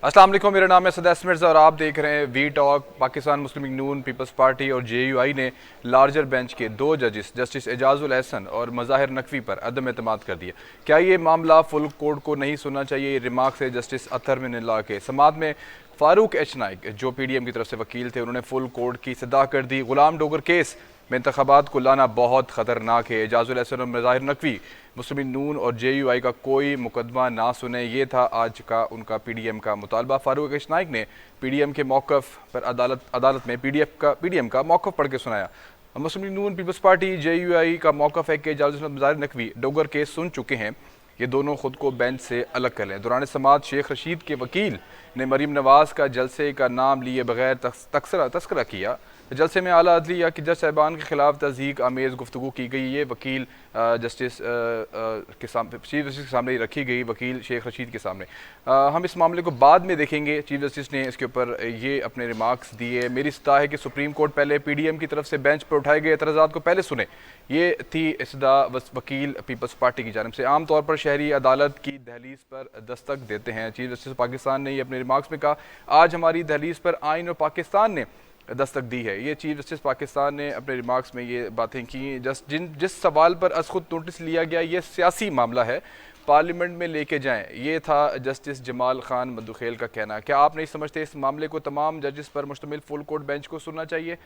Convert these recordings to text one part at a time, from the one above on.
अस्सलाम वालेकुम, मेरा नाम है सदैस मिर्ज़ा और आप देख रहे हैं वी टॉक। पाकिस्तान मुस्लिम लीग नून, पीपल्स पार्टी और जेयूआई ने लार्जर बेंच के दो जजिस जस्टिस एजाजुल एहसन और मज़ाहिर नकवी पर अदम एतमाद कर दिया। क्या ये मामला फुल कोर्ट को नहीं सुनना चाहिए? ये रिमार्क्स है जस्टिस अतर मिनल्ला के। समात में फारूक एच नाइक जो पीडीएम की तरफ से वकील थे, उन्होंने फुल कोर्ट की सदा कर दी। गुलाम डोगर केस में इंतखाबात को लाना बहुत ख़तरनाक है। एजाजुल एहसन और मज़ाहिर नकवी मुस्लिम लीग नून और जेयूआई का कोई मुकदमा ना सुने, ये था आज का उनका पीडीएम का मुतालबा। फारूक एच नाइक ने पीडीएम के मौक़िफ़ पर अदालत में पीडीएम का मौक़िफ़ पढ़ के सुनाया। मुस्लिम लीग नून, पीपल्स पार्टी, जेयूआई का मौक़िफ़ है कि एजाजुल मज़ाहिर नकवी डोगर केस सुन चुके हैं, ये दोनों खुद को बेंच से अलग कर लें। दौरान समात शेख रशीद के वकील ने मरीम नवाज़ का जलसे का नाम लिए बगैर तस्करा किया। जलसे में आला अदलिया की जज साहिबान के खिलाफ तज़हीक आमेज़ गुफ्तगू की गई। ये वकील जस्टिस के सामने, चीफ जस्टिस के सामने रखी गई, वकील शेख रशीद के सामने। हम इस मामले को बाद में देखेंगे। चीफ जस्टिस ने इसके ऊपर ये अपने रिमार्क्स दिए। मेरी सलाह है कि सुप्रीम कोर्ट पहले पीडीएम की तरफ से बेंच पर उठाए गए एतराज़ात को पहले सुने। ये थी इसदा वकील पीपल्स पार्टी की जानिब से। आम तौर पर शहरी अदालत की दहलीज पर दस्तक देते हैं। चीफ जस्टिस पाकिस्तान ने ये अपने रिमार्क्स में कहा, आज हमारी दहलीज पर आइन और पाकिस्तान ने दस्तक दी है। ये चीफ जस्टिस पाकिस्तान ने अपने रिमार्क्स में ये बातें की। जिस सवाल पर अज खुद नोटिस लिया गया, ये सियासी मामला है, पार्लियामेंट में लेके जाएं, ये था जस्टिस जमाल खान मदुखेल का कहना। क्या आप नहीं समझते इस मामले को तमाम जजेस पर मुश्तमिल फुल कोर्ट बेंच को सुनना चाहिए?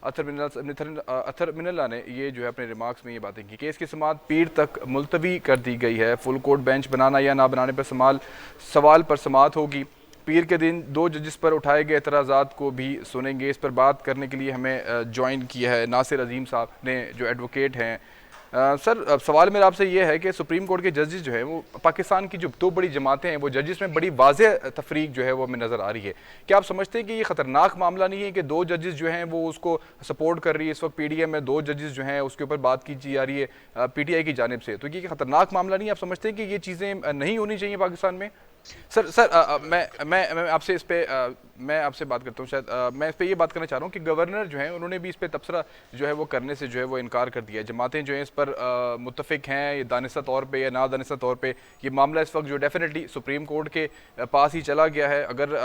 अतर मिनल्ला ने ये जो है अपने रिमार्क्स में ये बातें की। केस की समाअत पीर तक मुलतवी कर दी गई है। फुल कोर्ट बेंच बनाना या ना बनाने पर सवाल पर समाअत होगी। पीर के दिन दो जजिस पर उठाए गए एतराज़ात को भी सुनेंगे। इस पर बात करने के लिए हमें ज्वाइन किया है नासिर अजीम साहब ने, जो एडवोकेट हैं। सर, सवाल मेरा आपसे ये है कि सुप्रीम कोर्ट के जजेस जो है वो पाकिस्तान की जो दो बड़ी जमातें हैं, वो जजेस में बड़ी वाज़ेह तफरीक जो है वो हमें नज़र आ रही है। क्या आप समझते हैं कि ये ख़तरनाक मामला नहीं है कि दो जजेस जो हैं वो उसको सपोर्ट कर रही है? इस वक्त पीडीएम में दो जजेस जो हैं उसके ऊपर बात की जा रही है पीटीआई की जानिब से, तो ये ख़तरनाक मामला नहीं है? आप समझते हैं कि ये चीज़ें नहीं होनी चाहिए पाकिस्तान में? सर, मैं आपसे इस पे मैं आपसे बात करता हूँ। शायद मैं इस पे ये बात करना चाह रहा हूँ कि गवर्नर जो हैं उन्होंने भी इस पे तबसरा जो है वो करने से जो है वो इनकार कर दिया है। जमातें जो हैं इस पर मुत्तफिक हैं, ये दानिस्ता तौर पे या ना दानिस्ता तौर पे ये मामला इस वक्त जो डेफिनेटली सुप्रीम कोर्ट के पास ही चला गया है। अगर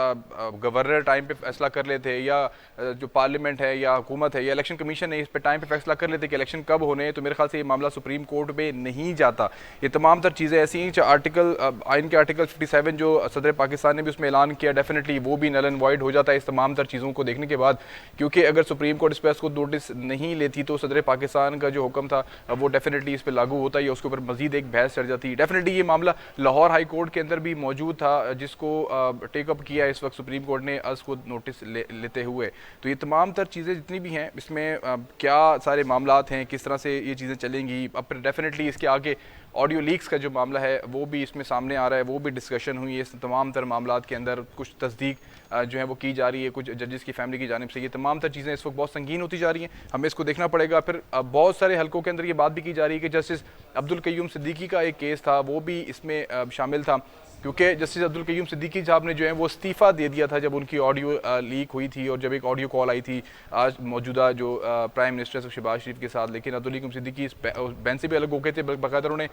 गवर्नर टाइम पे फैसला कर लेते या जो पार्लियामेंट है या हुकूमत है या इलेक्शन कमीशन है इस पर टाइम पे फैसला कर लेते कि इलेक्शन कब होने हैं, तो मेरे ख्याल से ये मामला सुप्रीम कोर्ट पे नहीं जाता। ये तमाम तर चीज़ें ऐसी हैं, आर्टिकल आइन के आर्टिकल 57 जो सदर पाकिस्तान ने भी उसमें ऐलान किया, डेफिनेटली वो भी नल एंड वाइड हो जाता है इस तमाम तर चीज़ों को देखने के बाद। क्योंकि अगर सुप्रीम कोर्ट इस पर इसको नोटिस नहीं लेती तो सदर पाकिस्तान का जो हुक्म था वो डेफिनेटली इस पर लागू होता है या उसके ऊपर मजीद एक बहस चढ़ जाती है। डेफिनेटली ये मामला लाहौर हाई कोर्ट के अंदर भी मौजूद था, जिसको टेकअप किया इस वक्त सुप्रीम कोर्ट ने अज खुद नोटिस लेते हुए। तो ये तमाम तर चीज़ें जितनी भी हैं इसमें क्या सारे मामलात हैं, किस तरह से ये चीज़ें चलेंगी। अब डेफिनेटली इसके आगे ऑडियो लीक्स का जो मामला है वो भी इसमें सामने आ रहा है, वो भी डिस्कशन हुई है। इस तमाम तर मामलात के अंदर कुछ तस्दीक जो है वो की जा रही है कुछ जजेस की फैमिली की जानिब से। ये तमाम तर चीज़ें इस वक्त बहुत संगीन होती जा रही हैं, हमें इसको देखना पड़ेगा। फिर बहुत सारे हलकों के अंदर ये बात भी की जा रही है कि जस्टिस अब्दुल कय्यूम सिद्दीकी का एक केस था, वो भी इसमें शामिल था, क्योंकि जस्टिस अब्दुल कय्यूम सिद्दीकी साहब ने जो है वो इस्तीफ़ा दे दिया था जब उनकी ऑडियो लीक हुई थी और जब एक ऑडियो कॉल आई थी आज मौजूदा जो प्राइम मिनिस्टर शहबाज शरीफ के साथ। लेकिन अब्दुल कय्यूम सिद्दीकी इस बेंच से भी अलग हो गए थे, बाकायदा उन्होंने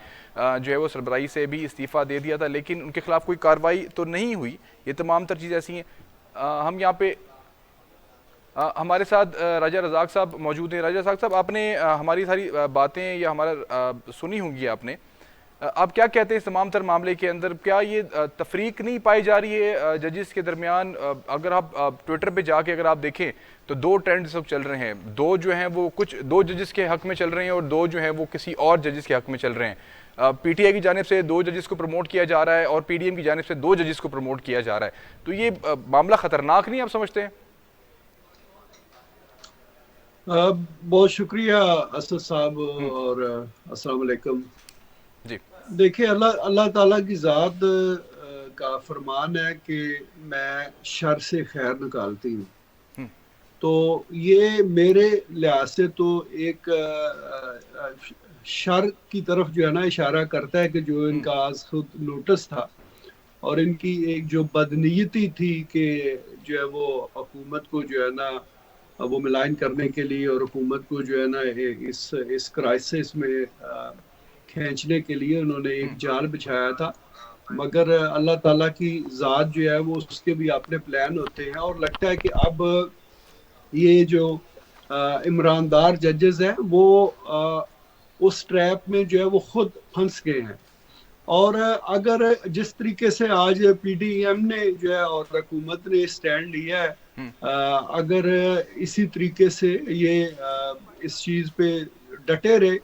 जो है वो सरबराही से भी इस्तीफ़ा दे दिया था, लेकिन उनके खिलाफ कोई कार्रवाई तो नहीं हुई। ये तमाम तर चीज़ें ऐसी हैं। हम यहाँ पे हमारे साथ राजा रज़ाक साहब मौजूद हैं। राजा रज़ाक साहब, आपने हमारी सारी बातें या हमारा सुनी होंगी आपने, आप क्या कहते हैं इस तमाम तर मामले के अंदर? क्या ये तफरीक नहीं पाई जा रही है जजेस के दरमियान? अगर आप ट्विटर पे जाके अगर आप देखें तो दो ट्रेंड सब चल रहे हैं, दो जो हैं वो कुछ दो जजेस के हक में चल रहे हैं और दो जो हैं वो किसी और जजेस के हक में चल रहे हैं। पीटीआई की जानिब से दो जजेस को प्रमोट किया जा रहा है और पीडीएम की जानिब से दो जजेस को प्रमोट किया जा रहा है। तो ये मामला खतरनाक नहीं आप समझते हैं? बहुत शुक्रिया असद साहब और अस्सलाम वालेकुम। जी। देखिए, अल्लाह अल्लाह ताला की ज़ात का फरमान है कि मैं शर से खैर निकालती हूँ। तो ये मेरे लिहाज से तो एक शर की तरफ जो है ना इशारा करता है कि जो इनका आज खुद नोटिस था और इनकी एक जो बदनीयती थी कि जो है वो हुकूमत को जो है ना वो मिलान करने के लिए और हुकूमत को जो है ना इस क्राइसिस में खींचने के लिए उन्होंने एक जाल बिछाया था। मगर अल्लाह ताला की ज़ात जो है वो उसके भी अपने प्लान होते हैं, और लगता है कि अब ये जो ईमानदार जजेस हैं वो उस ट्रैप में जो है वो खुद फंस गए हैं। और अगर जिस तरीके से आज पीडीएम ने जो है और हुकूमत ने स्टैंड लिया है, अगर इसी तरीके से ये इस चीज पे डटे रहे,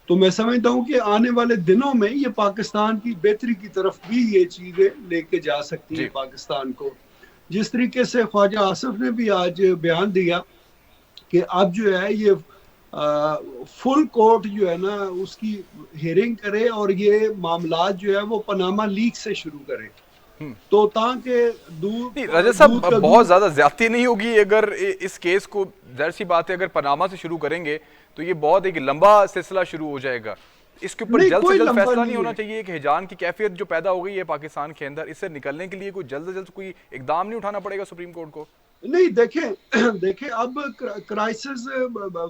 तो मैं समझता हूँ कि आने वाले दिनों में ये पाकिस्तान की बेहतरी की तरफ भी ये चीजें लेके जा सकती हैं जी। पाकिस्तान को। जिस तरीके से ख्वाजा आसिफ ने भी आज बयान दिया कि अब जो है ये फुल कोर्ट जो है ना उसकी हियरिंग करे और ये मामला जो है वो पनामा लीक से शुरू करे, तो ताकि नहीं दूध रजत साहब, दूध का बहुत दूध। ज्यादा ज्यादती नहीं होगी अगर इस केस को, जाहिर सी बात है, अगर पनामा से शुरू करेंगे तो ये बहुत एक लंबा सिलसिला शुरू हो जाएगा। इसके ऊपर नहीं, जल्द से कोई जल्द लंबा फैसला नहीं नहीं होना है। चाहिए? एक हिजान की कैफियत जो पैदा हो गई है पाकिस्तान के अंदर, इससे निकलने के लिए कोई जल्द से जल्द कोई इकदाम नहीं उठाना पड़ेगा सुप्रीम कोर्ट को? नहीं, देखें देखें अब क्राइसिस,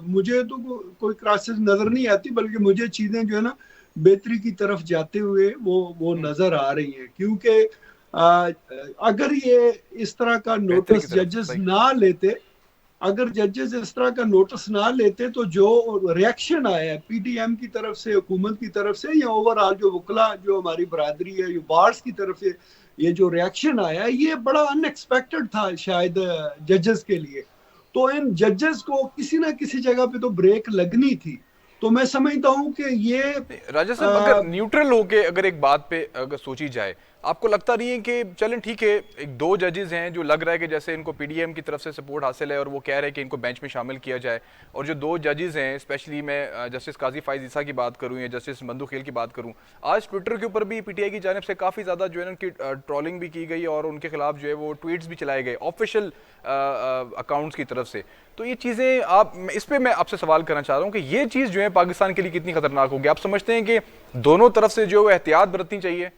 मुझे तो कोई क्राइसिस नजर नहीं आती, बल्कि मुझे चीजें जो है ना बेहतरी की तरफ जाते हुए वो नजर आ रही हैं, क्योंकि अगर ये इस तरह का बेहतरी की नोटिस तरफ जजेस सही। ना लेते, अगर जजेस इस तरह का नोटिस ना लेते, तो जो रिएक्शन आया है पीटीएम की तरफ से, हुकूमत की तरफ से, या ओवरऑल जो वकला जो हमारी बरादरी है, जो बार्स की तरफ से ये जो रिएक्शन आया, ये बड़ा अनएक्सपेक्टेड था शायद जजेस के लिए। तो इन जजेस को किसी ना किसी जगह पे तो ब्रेक लगनी थी। तो मैं समझता हूं कि ये राजा साहब, अगर न्यूट्रल होके अगर एक बात पे अगर सोची जाए, आपको लगता नहीं है कि चलें ठीक है, एक दो जजेस हैं जो लग रहा है कि जैसे इनको पीडीएम की तरफ से सपोर्ट हासिल है और वो कह रहे हैं कि इनको बेंच में शामिल किया जाए, और जो दो जजेस हैं, स्पेशली मैं जस्टिस काजी फाइज ईसा की बात करूं या जस्टिस मंदू खेल की बात करूं, आज ट्विटर के ऊपर भी पीटीआई की जानिब से काफ़ी ज़्यादा जो है उनकी ट्रोलिंग भी की गई और उनके खिलाफ जो है वो ट्वीट्स भी चलाए गए ऑफिशियल अकाउंट्स की तरफ से। तो ये चीज़ें, आप इस पे मैं आपसे सवाल करना चाह रहा हूँ कि ये चीज़ जो है पाकिस्तान के लिए कितनी खतरनाक होगी? आप समझते हैं कि दोनों तरफ से जो है एहतियात बरतनी चाहिए?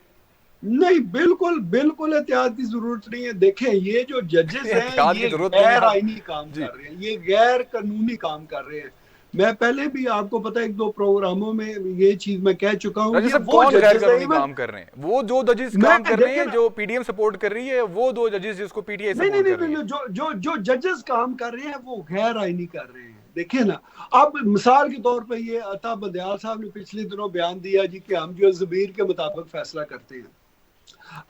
नहीं, बिल्कुल बिल्कुल एहतियात की जरूरत नहीं है। देखें, ये जो जजेस हैं एहतियात की ये जरूरत नहीं है गैर आप आईनी काम जी। कर रहे हैं, ये गैर कानूनी काम कर रहे हैं। मैं पहले भी आपको पता है एक दो प्रोग्रामों में ये चीज मैं कह चुका हूँ, राजा ये साहब, वो कौन गैर जजेस है। कानूनी इवन काम कर रहे हैं? वो दो जजेस मैं काम कर रहे देखे हैं ना, जो पीडीएम सपोर्ट कर रही है, वो दो जजेस जिसको पीटीआई नहीं नहीं सपोर्ट नहीं कर रही नहीं, है? जो जजेस काम कर रहे हैं वो गैर आईनी कर रहे हैं। देखिए ना, अब मिसाल के तौर पे ये अता बंदयाल साहब ने पिछले दिनों बयान दिया जी कि हम जो ज़मीर के मुताबिक फैसला करते हैं।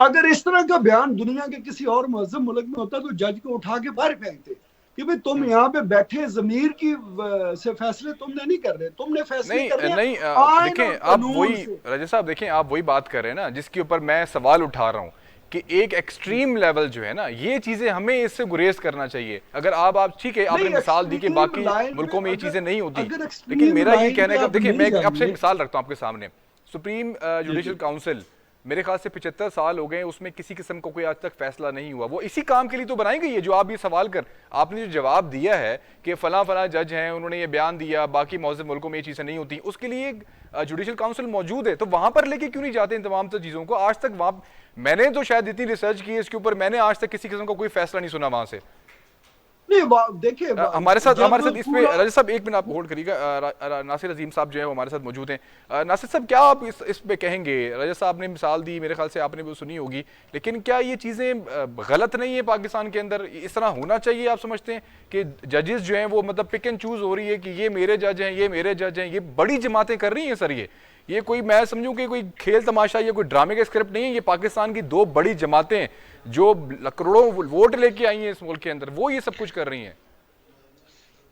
अगर इस तरह का बयान दुनिया के किसी और मजहब मुल्क में होता तो जज को उठा के बाहर फेंकते कि भाई तुम यहाँ पे बैठे जमीर की से फैसले तुमने नहीं कर रहे, तुमने फैसले नहीं करने हैं नहीं, आइन और देखें आप कानून वही, से। राजा साहब देखें आप वही बात कर रहे हैं ना जिसके ऊपर मैं सवाल उठा रहा हूँ कि एक एक्सट्रीम लेवल जो है ना, ये चीजें हमें इससे गुरेज करना चाहिए। अगर आप ठीक है, आपने नहीं, मिसाल दी कि एक्सट्रीम बाकी लाइन मुल्कों में ये अगर चीजें नहीं होती, अगर लेकिन एक्सट्रीम मेरा ये लाइन पे कहने का, आप देखिए नहीं मैं आपसे एक जाएंगे। मिसाल रखता हूँ आपके सामने। सुप्रीम जी जुडिशल जी काउंसिल, मेरे ख्याल से 75 साल हो गए, उसमें किसी किस्म का कोई आज तक फैसला नहीं हुआ। वो इसी काम के लिए तो बनाई गई है जो आप ये सवाल कर, आपने जो जवाब दिया है कि फला फला जज हैं, उन्होंने ये बयान दिया, बाकी मौजूद मुल्कों में ये चीज़ें नहीं होती, उसके लिए एक जुडिशल काउंसिल मौजूद है। तो वहां पर लेके क्यों नहीं जाते इन तमाम चीज़ों को? आज तक वहां, मैंने तो शायद इतनी रिसर्च की है इसके ऊपर, मैंने आज तक किसी किस्म का कोई फैसला नहीं सुना वहां से। नहीं, देखिए हमारे साथ जब इस पे पूरा राजा साहब एक मिनट आप होल्ड करिएगा। नासिर अजीम साहब जो है वो हमारे साथ मौजूद हैं। नासिर साहब, क्या आप इस पे कहेंगे? राजा साहब ने मिसाल दी, मेरे ख्याल से आपने भी सुनी होगी, लेकिन क्या ये चीज़ें गलत नहीं है पाकिस्तान के अंदर? इस तरह होना चाहिए आप समझते हैं कि जजेस जो हैं वो मतलब पिक एंड चूज हो रही है कि ये मेरे जज हैं, ये मेरे जज हैं, ये बड़ी जमातें कर रही हैं सर? ये कोई, मैं समझूं कि कोई खेल तमाशा या कोई ड्रामे का स्क्रिप्ट नहीं है, ये पाकिस्तान की दो बड़ी जमातें जो करोड़ों वोट लेके आई हैं इस मुल्क के अंदर, वो ये सब कुछ कर रही हैं।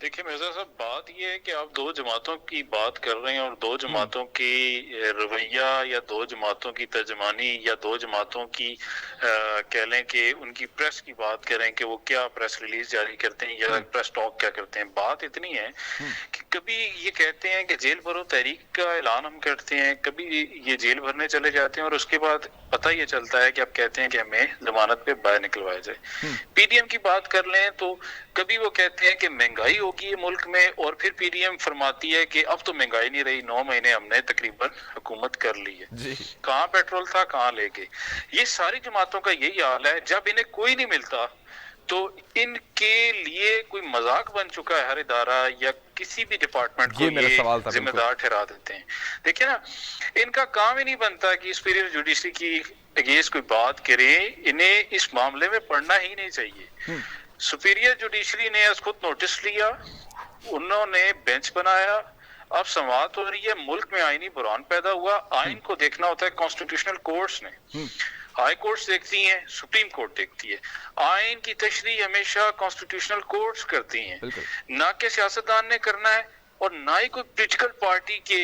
देखिए मिर्जा साहब, बात यह है कि आप दो जमातों की बात कर रहे हैं और दो जमातों की रवैया या दो जमातों की तर्जमानी या दो जमातों की कह लें कि उनकी प्रेस की बात करें कि वो क्या प्रेस रिलीज जारी करते हैं या प्रेस टॉक क्या करते हैं। बात इतनी है कि कभी ये कहते हैं कि जेल भरो तहरीक का ऐलान हम करते हैं, कभी ये जेल भरने चले जाते हैं और उसके बाद पता ये चलता है कि आप कहते हैं कि हमें जमानत पे बाहर निकलवाया जाए। पीडीएम की बात कर लें तो कभी वो कहते हैं कि महंगाई होगी ये मुल्क में, और फिर पीडीएम फरमाती है कि अब तो महंगाई नहीं रही, 9 महीने हमने तकरीबन हुकूमत कर ली है। कहाँ पेट्रोल था, कहाँ ले गए। ये सारी जमातों का यही हाल है। जब इन्हें कोई नहीं मिलता तो इनके लिए कोई मजाक बन चुका है हर इदारा या किसी भी डिपार्टमेंट को ये जिम्मेदार ठहरा देते हैं। देखिए ना, इनका काम ही नहीं बनता कि सुपीरियर जुडिशरी की अगेंस्ट कोई बात करे, इन्हें इस मामले में पढ़ना ही नहीं चाहिए। सुपीरियर जुडिशरी ने खुद नोटिस लिया, उन्होंने बेंच बनाया, अब समाअत हो रही है, मुल्क में आईनी बुरान पैदा हुआ। आइन को देखना होता है कॉन्स्टिट्यूशनल कोर्ट्स ने, हाई कोर्ट्स देखती हैं, सुप्रीम कोर्ट देखती है। आइन की तशरीह हमेशा कॉन्स्टिट्यूशनल कोर्ट्स करती हैं, ना कि सियासतदान ने करना है और ना ही कोई पॉलिटिकल पार्टी के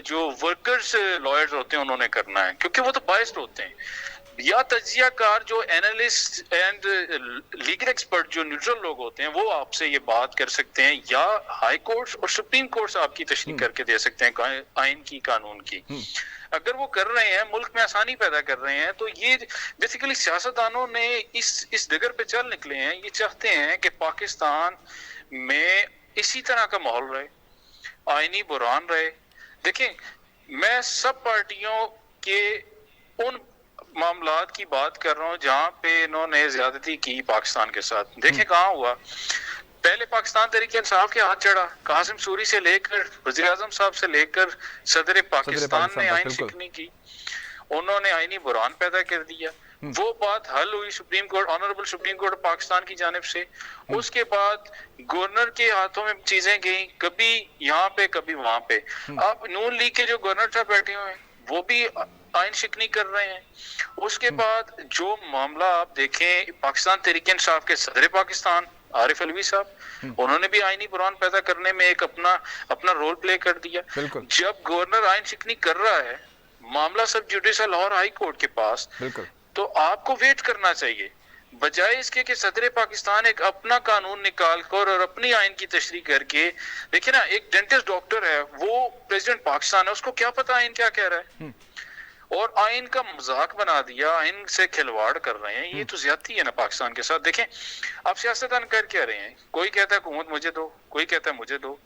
जो वर्कर्स लॉयर्स होते हैं उन्होंने करना है, क्योंकि वो तो बायस्ड होते हैं। या तज्जियाकार जो एनालिस्ट एंड लीगल एक्सपर्ट जो न्यूट्रल लोग होते हैं वो आपसे ये बात कर सकते हैं, या हाई कोर्ट्स और सुप्रीम कोर्ट्स आपकी तशरीह करके दे सकते हैं आइन की, कानून की। अगर वो कर रहे हैं, मुल्क में आसानी पैदा कर रहे हैं, तो ये बेसिकली सियासतदानों ने इस डगर पे चल निकले हैं। ये चाहते हैं कि पाकिस्तान में इसी तरह का माहौल रहे, आईनी बुरान रहे। देखें, मैं सब पार्टियों के उन मामलात की बात कर रहा हूं जहां पे इन्होंने ज्यादती की पाकिस्तान के साथ। देखें कहां हुआ, पहले पाकिस्तान तहरीक इंसाफ के हाथ चढ़ा, कासिम सूरी से लेकर वज़ीर आज़म साहब से लेकर सदर पाकिस्तान ने आइन शिकनी की, उन्होंने आईनी बुरान पैदा कर दिया। वो बात हल हुई supreme court, honourable supreme court Pakistan की जानिब से। उसके बाद गवर्नर के हाथों में चीजें गई, कभी यहाँ पे कभी वहां पे। अब नून लीग के जो गवर्नर साहब बैठे हुए हैं वो भी आइन शिकनी कर रहे हैं। उसके बाद जो मामला आप देखें, पाकिस्तान तहरीक इंसाफ के सदर पाकिस्तान आरिफ अलवी साहब, उन्होंने भी आईनी बुरान पैदा करने में एक अपना रोल प्ले कर दिया। जब गवर्नर आइन शिकनी कर रहा है, मामला सब जुडिशल और हाई कोर्ट के पास, तो आपको वेट करना चाहिए, बजाय इसके कि सदर पाकिस्तान एक अपना कानून निकाल कर और अपनी आइन की तशरीह करके। देखिए ना, एक डेंटिस्ट डॉक्टर है, वो प्रेसिडेंट पाकिस्तान है, उसको क्या पता आइन क्या कह रहा है, और आइन का मजाक बना दिया, आइन से खिलवाड़ कर रहे हैं। ये तो ज्यादती है ना पाकिस्तान के साथ। देखें, आप सियासतदान कर क्या रहे हैं, कोई कहता है हुकूमत मुझे दो, कोई कहता है मुझे दो,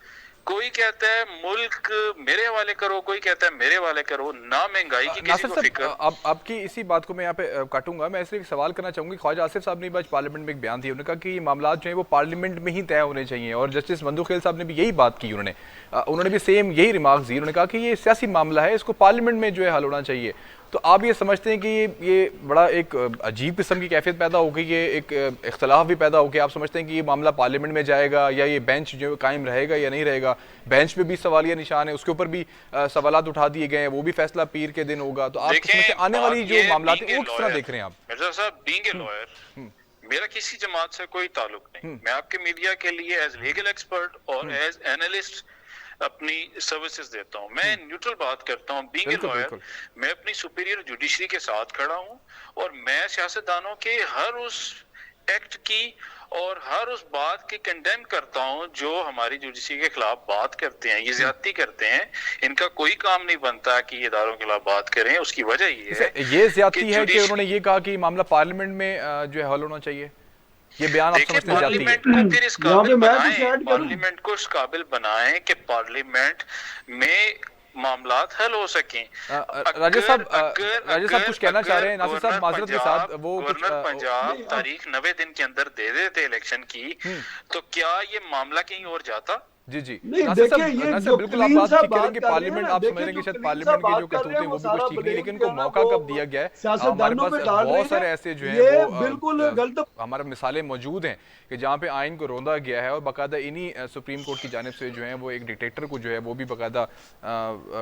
कोई कहता है मुल्क मेरे हवाले करो, कोई कहता है मेरे हवाले करो, ना महंगाई की किसी को फिक्र। आपकी इसी बात को मैं यहाँ पे काटूंगा। मैं सिर्फ सवाल करना चाहूंगी, ख्वाजा आसिफ साहब ने आज पार्लियामेंट में एक बयान दिया, उन्होंने कहा कि मामला जो है वो पार्लियामेंट में ही तय होने चाहिए, और जस्टिस मंदू खेल साहब ने भी यही बात की। उन्होंने भी सेम यही रिमार्क्स दी। उन्होंने कहा कि ये सियासी मामला है, इसको पार्लियामेंट में जो है हल होना चाहिए। तो आप ये समझते हैं कि ये बड़ा एक अजीब किस्म की कैफियत पैदा हो गई, ये एक इख्तलाफ भी पैदा हो गया। आप समझते हैं कि ये मामला पार्लियामेंट में जाएगा या ये बेंच जो कायम रहेगा या नहीं रहेगा? बेंच पे भी सवालिया निशान है, उसके ऊपर भी सवालात उठा दिए गए हैं, वो भी फैसला पीर के दिन होगा। तो आप समझते हैं आने वाली जो मामला है वो किस तरह देख रहे हैं आप? मिर्जा साहब, बीइंग ए लॉयर, मेरा किसी जमात से कोई ताल्लुक नहीं। मैं आपके मीडिया के लिए एज लीगल एक्सपर्ट और एज एनालिस्ट अपनी सर्विसेज देता हूं। मैं न्यूट्रल बात करता हूं। बीइंग ए लॉयर, मैं अपनी सुपीरियर जुडिशरी के साथ खड़ा हूं, और मैं सियासतदानों के हर उस एक्ट की और हर उस बात की कंडेम करता हूं जो हमारी जुडिशरी के खिलाफ बात करते हैं, ये ज्यादती करते हैं। इनका कोई काम नहीं बनता कि ये इदारों के खिलाफ बात करें। उसकी वजह ये ज्यादती है कि उन्होंने ये कहा कि मामला पार्लियामेंट में जो है हल होना चाहिए। ये बयान आप समझते हैं पार्लियामेंट को फिर इस काबिल बनाएं, पार्लियामेंट को इस काबिल बनाएं कि पार्लियामेंट में मामलात हल हो सकें। राजेश साहब कुछ कहना चाह रहे हैं? नासिर साहब माजरत के साथ, वो गवर्नर पंजाब तारीख 90 दिन के अंदर दे देते इलेक्शन की, तो क्या ये मामला कहीं और जाता? जी नहीं, देखिए ये जो बिल्कुल आप बात करेंगे पार्लियामेंट, आप समझ रहे हैं कि शायद पार्लियामेंट की जो करतूतें वो भी कुछ ठीक नहीं, लेकिन उनको मौका कब दिया गया है? हमारे पास बहुत सारे ऐसे जो है वो बिल्कुल गलत हमारे मिसालें मौजूद हैं कि जहाँ पे आइन को रोंदा गया है, और बाकायदा इन्हीं सुप्रीम कोर्ट की जानिब से जो है वो एक डिक्टेटर को जो है वो भी बाकायदा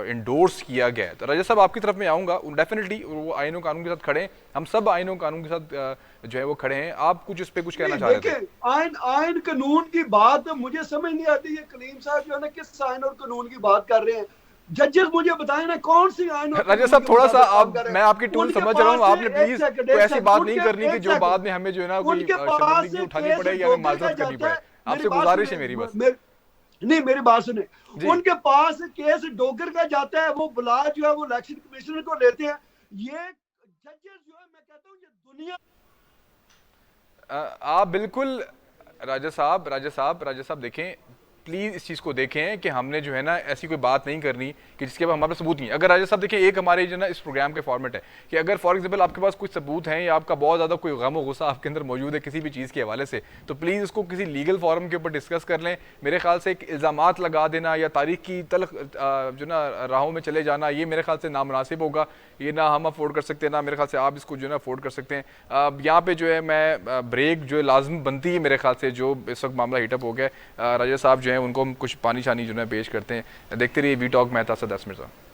इंडोर्स किया गया है। तो राजा साहब आपकी तरफ में आऊँगा, डेफिनेटली वो आइन कानून के साथ खड़े हैं, हम सब आइन कानून के साथ जो है वो खड़े हैं। आप कुछ इस पे कुछ कहना चाह रहे थे? आइन कानून की बात मुझे समझ नहीं आती है, कलीम साहब जो है ना किस आइन और कानून की बात कर रहे हैं। जजेस मुझे बताएं ना कौन सी आइन। राजा साहब थोड़ा सा मैं आपकी टूल समझ रहा हूँ, आपने प्लीज कोई ऐसी बात नहीं करनी कि जो बाद में हमें जो है ना कोई शर्मिंदगी उठानी पड़े या माजरत करनी पड़े। आपसे गुजारिश है मेरी बस। नहीं, मेरी बात सुने। उनके पास केस डोगर का जाता है, वो बुला जो है वो इलेक्शन कमिश्नर को लेते हैं। ये जजेस जो है, मैं कहता हूँ ये दुनिया। आप बिल्कुल राजा साहब देखें, प्लीज़ इस चीज़ को देखें कि हमने जो है ना ऐसी कोई बात नहीं करनी कि जिसके बाद हमारे पास सबूत नहीं है। अगर राजा साहब देखिए, एक हमारे जो ना इस प्रोग्राम के फॉर्मेट है कि अगर फॉर एग्जाम्पल आपके पास कुछ सबूत हैं या आपका बहुत ज़्यादा कोई गम व गुस्सा आपके अंदर मौजूद है किसी भी चीज़ के हवाले से, तो प्लीज़ इसको किसी लीगल फॉरम के ऊपर डिस्कस कर लें। मेरे ख्याल से एक इल्ज़ामात लगा देना या तारीख की तल्ख जो ना राहों में चले जाना, ये मेरे ख्याल से नामुनासिब होगा। ये ना हम अफोर्ड कर सकते हैं, ना मेरे ख्याल से आप इसको जो है ना अफोर्ड कर सकते हैं। यहाँ पे जो है मैं ब्रेक जो है लाजमी बनती है मेरे ख्याल से, जो इस वक्त मामला हीटअप हो गया। राजा साहब जो है उनको हम कुछ पानी शानी जो है पेश करते हैं। देखते रहिए वी टॉक, मैं था असद असमिर साहब।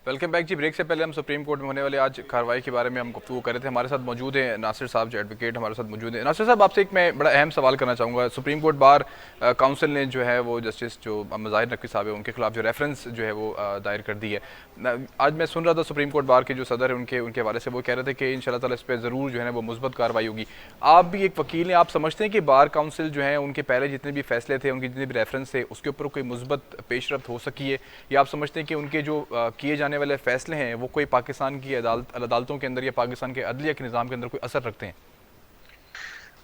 वेलकम बैक जी। ब्रेक से पहले हम सुप्रीम कोर्ट में होने वाले आज कार्रवाई के बारे में हम गुफ्तगू कर रहे थे। हमारे साथ मौजूद हैं नासिर साहब, जो एडवोकेट हमारे साथ मौजूद हैं। नासिर साहब, आपसे एक मैं बड़ा अहम सवाल करना चाहूँगा। सुप्रीम कोर्ट बार काउंसिल ने जो है वो जस्टिस जो मज़ाहिर नकवी साहब है उनके खिलाफ जो रेफरेंस जो है वो दायर कर दी है। आज मैं सुन रहा था सुप्रीम कोर्ट बार के जो सदर है उनके हवाले से, वो कह रहे थे कि इंशाल्लाह ताला इस पर ज़रूर जो है वो मुस्बत कार्रवाई होगी। आप भी एक वकील हैं, आप समझते हैं कि बार काउंसिल जो है उनके पहले जितने भी फैसले थे, उनके जितने भी रेफरेंस थे, उसके ऊपर कोई मुस्बत पेशरफ्त हो सकी है, या आप समझते हैं कि उनके जो किए जाने वाले फैसले हैं वो कोई पाकिस्तान की अदालतों के अंदर या पाकिस्तान के अदलिया के निज़ाम के अंदर कोई असर रखते हैं?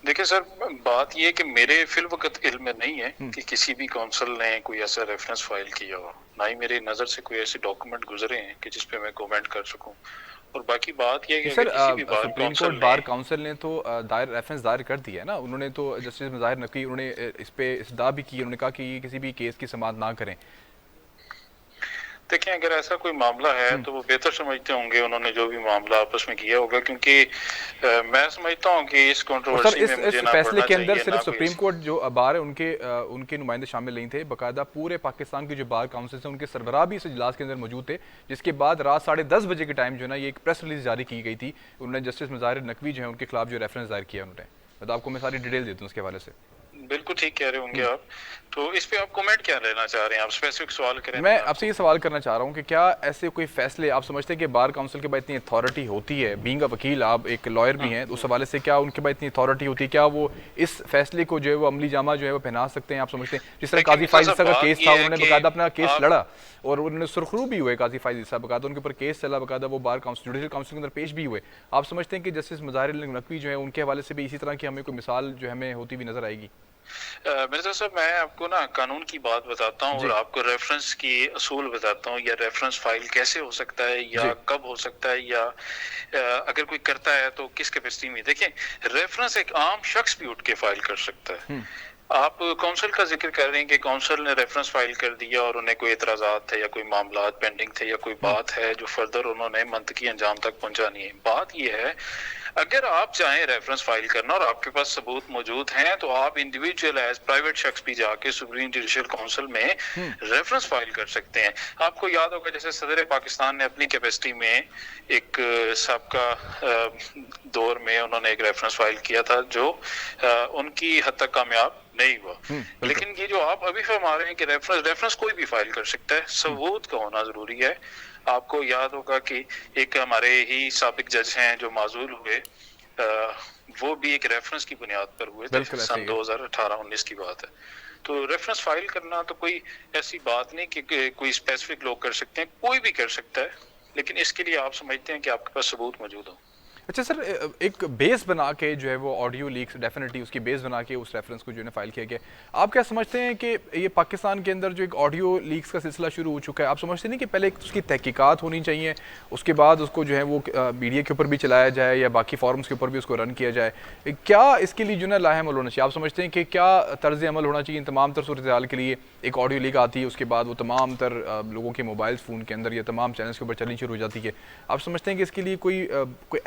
देखिए सर, बात यह है कि मेरे फिल वक्त इल्म में नहीं है कि किसी भी काउंसिल ने कोई ऐसा रेफरेंस फाइल किया हो, ना ही मेरी नज़र से कोई ऐसे डॉक्यूमेंट गुजरे हैं कि जिस पे मैं कमेंट कर सकूं। और बाकी बात यह है कि सर, किसी भी सुप्रीम कोर्ट बार काउंसिल ने तो रेफरेंस दायर कर दिया है ना। उन्होंने तो जस्टिस मज़ाहिर नकवी उन्होंने इस पे इस्तदा भी की, उन्होंने कहा कि ये किसी भी केस की समाअत ना करें। देखें, अगर ऐसा कोई मामला है तो वो बेहतर समझते होंगे उन्होंने जो भी मामला आपस में किया होगा, क्योंकि मैं समझता हूँ कि इस कंट्रोवर्सी में मुझे इस ना फैसले के अंदर चाहिए, सिर्फ ना सुप्रीम कोर्ट जो बार है उनके नुमाइंदे शामिल नहीं थे, बाकायदा पूरे पाकिस्तान के जो बार काउंसिल से उनके सरबराह भी इस इजलास के अंदर मौजूद थे, जिसके बाद रात 10:30 बजे के टाइम जो है ना ये एक प्रेस रिलीज जारी की गई थी। उन्होंने जस्टिस मज़ाहिर नकवी जो है उनके खिलाफ जो रेफरेंस दायर किया उन्होंने, तो आपको मैं सारी डिटेल देता हूँ उसके हवाले से। बिल्कुल ठीक कह रहे होंगे आप। तो इस पे आप कमेंट क्या लेना चाह रहे हैं? आप स्पेसिफिक सवाल करें। मैं आपसे ये सवाल करना चाह रहा हूँ कि क्या ऐसे कोई फैसले आप समझते हैं कि बार काउंसिल के पास इतनी अथॉरिटी होती है, बीइंग अ वकील आप एक लॉयर भी हैं, उस हवाले से क्या उनके पास इतनी अथॉरिटी होती है, क्या वो इस फैसले को जो है वो अमली जामा जो है वो पहना सकते हैं? आप समझते हैं जिस तरह काजी फाइज का केस था, उन्होंने बाकायदा अपना केस लड़ा और उन्होंने सुरखरू भी हुए काजी फाइज साहब, बाकायदा उनके ऊपर केस चला, बाकायदा वो बार काउंसिल जुडिशल काउंसिल के अंदर पेश भी हुए। आप समझते हैं कि जस्टिस मज़ाहिर नकवी जो है उनके हवाले से भी इसी तरह की हमें कोई मिसाल जो हमें होती हुई नजर आएगी? मिर्जा साहब, मैं आपको ना कानून की बात बताता हूँ और आपको रेफरेंस की असूल बताता हूँ, या रेफरेंस फाइल कैसे हो सकता है या कब हो सकता है, या अगर कोई करता है तो किस कैपेसिटी में। देखें, रेफरेंस एक आम शख्स भी उठ के फाइल कर सकता है। आप काउंसिल का जिक्र कर रहे हैं कि काउंसिल ने रेफरेंस फाइल कर दिया और उन्हें कोई एतराजात थे या कोई मामला पेंडिंग थे या कोई बात है जो फर्दर उन्होंने मंतकी अंजाम तक पहुंचानी है। बात यह है, अगर आप चाहें रेफरेंस फाइल करना और आपके पास सबूत मौजूद हैं, तो आप इंडिविजुअल एज प्राइवेट शख्स भी जाके सुप्रीम जुडिशल काउंसिल में रेफरेंस फाइल कर सकते हैं। आपको याद होगा जैसे सदर पाकिस्तान ने अपनी कैपेसिटी में एक सबका दौर में उन्होंने एक रेफरेंस फाइल किया था जो उनकी हद तक कामयाब नहीं हुआ। लेकिन ये जो आप अभी फरमा रहे हैं कि रेफरेंस कोई भी फाइल कर सकता है, सबूत का होना जरूरी है। आपको याद होगा कि एक हमारे ही साबिक जज हैं जो माजूल हुए, वो भी एक रेफरेंस की बुनियाद पर हुए थे, सन 2018-19 की बात है। तो रेफरेंस फाइल करना तो कोई ऐसी बात नहीं कि कोई स्पेसिफिक लोग कर सकते हैं, कोई भी कर सकता है, लेकिन इसके लिए आप समझते हैं कि आपके पास सबूत मौजूद हो। अच्छा सर, एक बेस बना के जो है वो ऑडियो लीक्स डेफिनेटली उसकी बेस बना के उस रेफरेंस को जो है फाइल किया गया। आप क्या समझते हैं कि ये पाकिस्तान के अंदर जो एक ऑडियो लीक्स का सिलसिला शुरू हो चुका है, आप समझते नहीं कि पहले उसकी तहकीकात होनी चाहिए, उसके बाद उसको जो है वो मीडिया के ऊपर भी चलाया जाए या बाकी फॉरम्स के ऊपर भी उसको रन किया जाए? क्या इसके लिए जो है लाहेअमल होना चाहिए? आप समझते हैं कि क्या तर्ज अमल होना चाहिए इन तमाम तर सूरत हाल के लिए? एक ऑडियो लीक आती है, उसके बाद वो तमाम तर लोगों के मोबाइल फ़ोन के अंदर या तमाम चैनल्स के ऊपर चलनी शुरू हो जाती है। आप समझते हैं कि इसके लिए कोई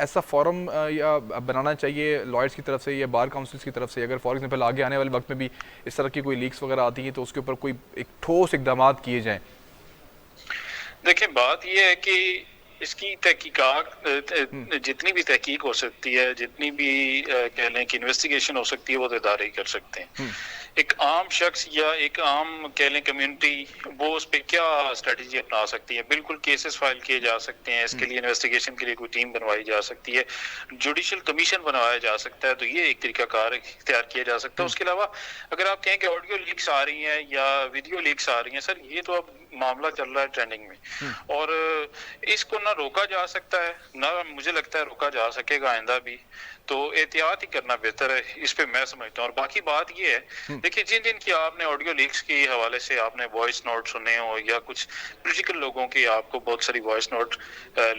ऐसा फॉरम या बनाना चाहिए लॉयर्स की तरफ से या बार काउंसिल्स की तरफ से? अगर फॉर एग्जांपल आगे आने वाले वक्त में भी इस तरह की कोई लीक्स वगैरह आती हैं तो उसके ऊपर कोई एक ठोस इकदाम किए जाएं। देखिए, बात यह है कि इसकी तहकीकात, जितनी भी तहकीक हो सकती है, जितनी भी कह लें कि इन्वेस्टिगेशन हो सकती है, वो तो इदारे ही कर सकते हैं। एक आम शख्स या एक आम कह लें कम्युनिटी वो उस पर क्या स्ट्रेटजी अपना सकती है। बिल्कुल केसेस फाइल किए जा सकते हैं, इसके लिए इन्वेस्टिगेशन के लिए कोई टीम बनवाई जा सकती है, जुडिशियल कमीशन बनवाया जा सकता है, तो ये एक तरीकाकार इख्तियार किया जा सकता है। उसके अलावा अगर आप कहें कि ऑडियो लीक्स आ रही हैं या वीडियो लीक्स आ रही हैं, सर ये तो अब मामला चल रहा है ट्रेंडिंग में और इसको ना रोका जा सकता है ना मुझे लगता है रोका जा सकेगा आइंदा भी, तो एहतियात ही करना बेहतर है, इस पे मैं समझता हूँ। और बाकी बात ये है, देखिए जिन जिन की आपने ऑडियो लीक्स के हवाले से आपने वॉइस नोट सुने हो या कुछ पॉलिटिकल लोगों की आपको बहुत सारी वॉइस नोट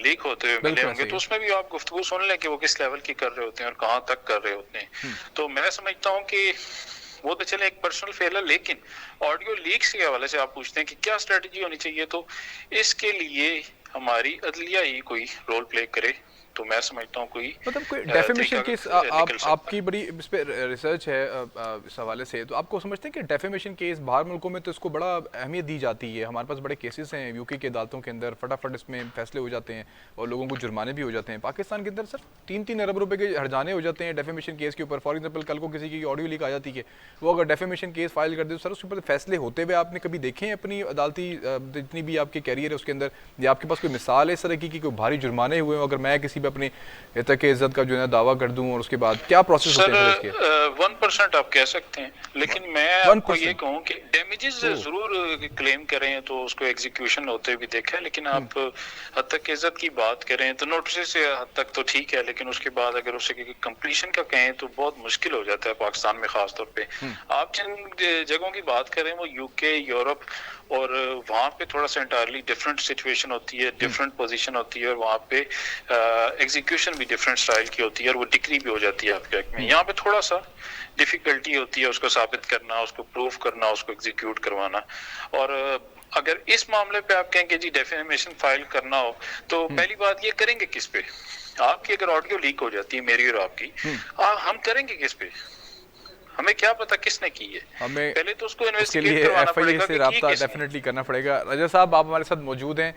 लीक होते हुए मिले होंगे, तो उसमें भी आप गुफ्तगू सुन लें कि वो किस लेवल की कर रहे होते हैं और कहाँ तक कर रहे होते हैं। तो मैं समझता हूँ कि वो तो चले एक पर्सनल फेल है, लेकिन ऑडियो लीक्स के हवाले से आप पूछते हैं कि क्या स्ट्रेटजी होनी चाहिए, तो इसके लिए हमारी अदलिया ही कोई रोल प्ले करे, तो मैं समझता हूँ कोई मतलब कोई डेफेमेशन केस आपकी बड़ी इस पे रिसर्च है इस हवाले से, तो आपको समझते हैं कि डेफेमेशन केस बाहर मुल्कों में तो इसको बड़ा अहमियत दी जाती है। हमारे पास बड़े केसेस हैं यूके के अदालतों के अंदर, फटाफट इसमें फैसले हो जाते हैं और लोगों को जुर्माने भी हो जाते हैं। पाकिस्तान के अंदर सर 3-3 अरब रुपए के हर्जाने हो जाते हैं डेफेमेशन केस के ऊपर। फॉर एग्जाम्पल कल को किसी की ऑडियो लीक आ जाती है, वो अगर डेफेमेशन केस फाइल कर दे तो सर उसके ऊपर फैसले होते हुए आपने कभी देखे हैं अपनी अदालती जितनी भी आपके कैरियर है उसके अंदर, या आपके पास कोई मिसाल है इस तरह की कोई भारी जुर्माने हुए अगर मैं किसी भी अपने तक इज्जत का जो है दावा कर दूं, और उसके बाद क्या प्रोसेस होते हैं इसके? 1% आप कह सकते हैं, लेकिन मैं आपको ये कहूँ कि डैमेजेस जरूर क्लेम करें तो उसको एग्जीक्यूशन होते भी देखा है, लेकिन आप हद तक इज्जत की बात करें तो नोटिस से हद तक तो ठीक है, लेकिन उसके बाद अगर उसे कंप्लीशन का कहें तो बहुत मुश्किल हो जाता है पाकिस्तान में खास तौर पे। आप जिन जगहों की बात करें वो यूके, यूरोप, और वहाँ पे थोड़ा सा इंटायरली डिफरेंट सिचुएशन होती है, डिफरेंट पोजीशन होती है, और वहाँ पे एग्जीक्यूशन भी डिफरेंट स्टाइल की होती है और वो डिक्री भी हो जाती है आपके हक में। यहाँ पे थोड़ा सा डिफिकल्टी होती है उसको साबित करना, उसको प्रूफ करना, उसको एग्जीक्यूट करवाना। और अगर इस मामले पे आप कहें कि जी डेफेमेशन फाइल करना हो, तो पहली बात ये करेंगे किस पे? आपकी अगर ऑडियो लीक हो जाती है मेरी और आपकी, हम करेंगे किस पे? हमें क्या पता किसने की है, हमें पहले तो उसको इन्वेस्टिगेट करवाना पड़ेगा से राब्ता डेफिनेटली करना पड़ेगा। रजा साहब आप हमारे साथ मौजूद हैं।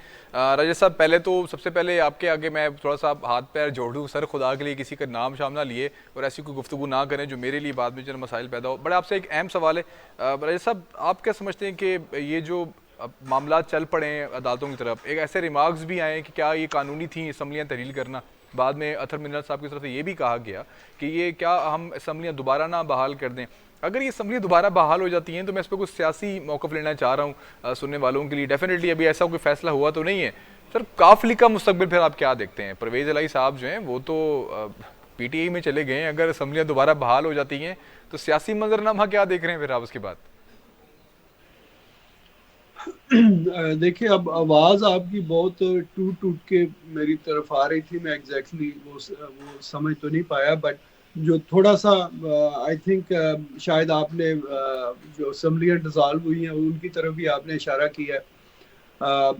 रजा साहब पहले तो सबसे पहले आपके आगे मैं थोड़ा सा हाथ पैर जोड़ दूँ, सर खुदा के लिए किसी का नाम शाम ना लिए और ऐसी कोई गुफ्तगू ना करें जो मेरे लिए बाद में जो मसाइल पैदा हो। बड़ा आपसे एक अहम सवाल है रजा साहब, आप क्या समझते हैं कि ये जो मामला चल पड़े हैं अदालतों की तरफ, एक ऐसे रिमार्क्स भी आए कि क्या ये कानूनी थी असम्बलियाँ तहलील करना? बाद में अतर मिनरल साहब की तरफ से ये भी कहा गया कि ये क्या हम असम्बलियाँ दोबारा ना बहाल कर दें। अगर ये असम्बलियाँ दोबारा बहाल हो जाती हैं तो मैं इस पर कुछ सियासी मौक़िफ़ लेना चाह रहा हूँ सुनने वालों के लिए। डेफिनेटली अभी ऐसा कोई फैसला हुआ तो नहीं है सर। काफ लीग का मुस्तकबिल फिर आप क्या देखते हैं? परवेज़ इलाही साहब जो हैं वो तो PTI में चले गए हैं, अगर असम्बलियाँ दोबारा बहाल हो जाती हैं तो सियासी मंजरनामा क्या देख रहे हैं फिर आप उसके बाद? देखिए अब आवाज़ आपकी बहुत टूट टूट के मेरी तरफ आ रही थी, मैं एग्जैक्टली वो समझ तो नहीं पाया, बट जो थोड़ा सा आई थिंक शायद आपने जो असम्बलियाँ डिसॉल्व हुई हैं उनकी तरफ भी आपने इशारा किया है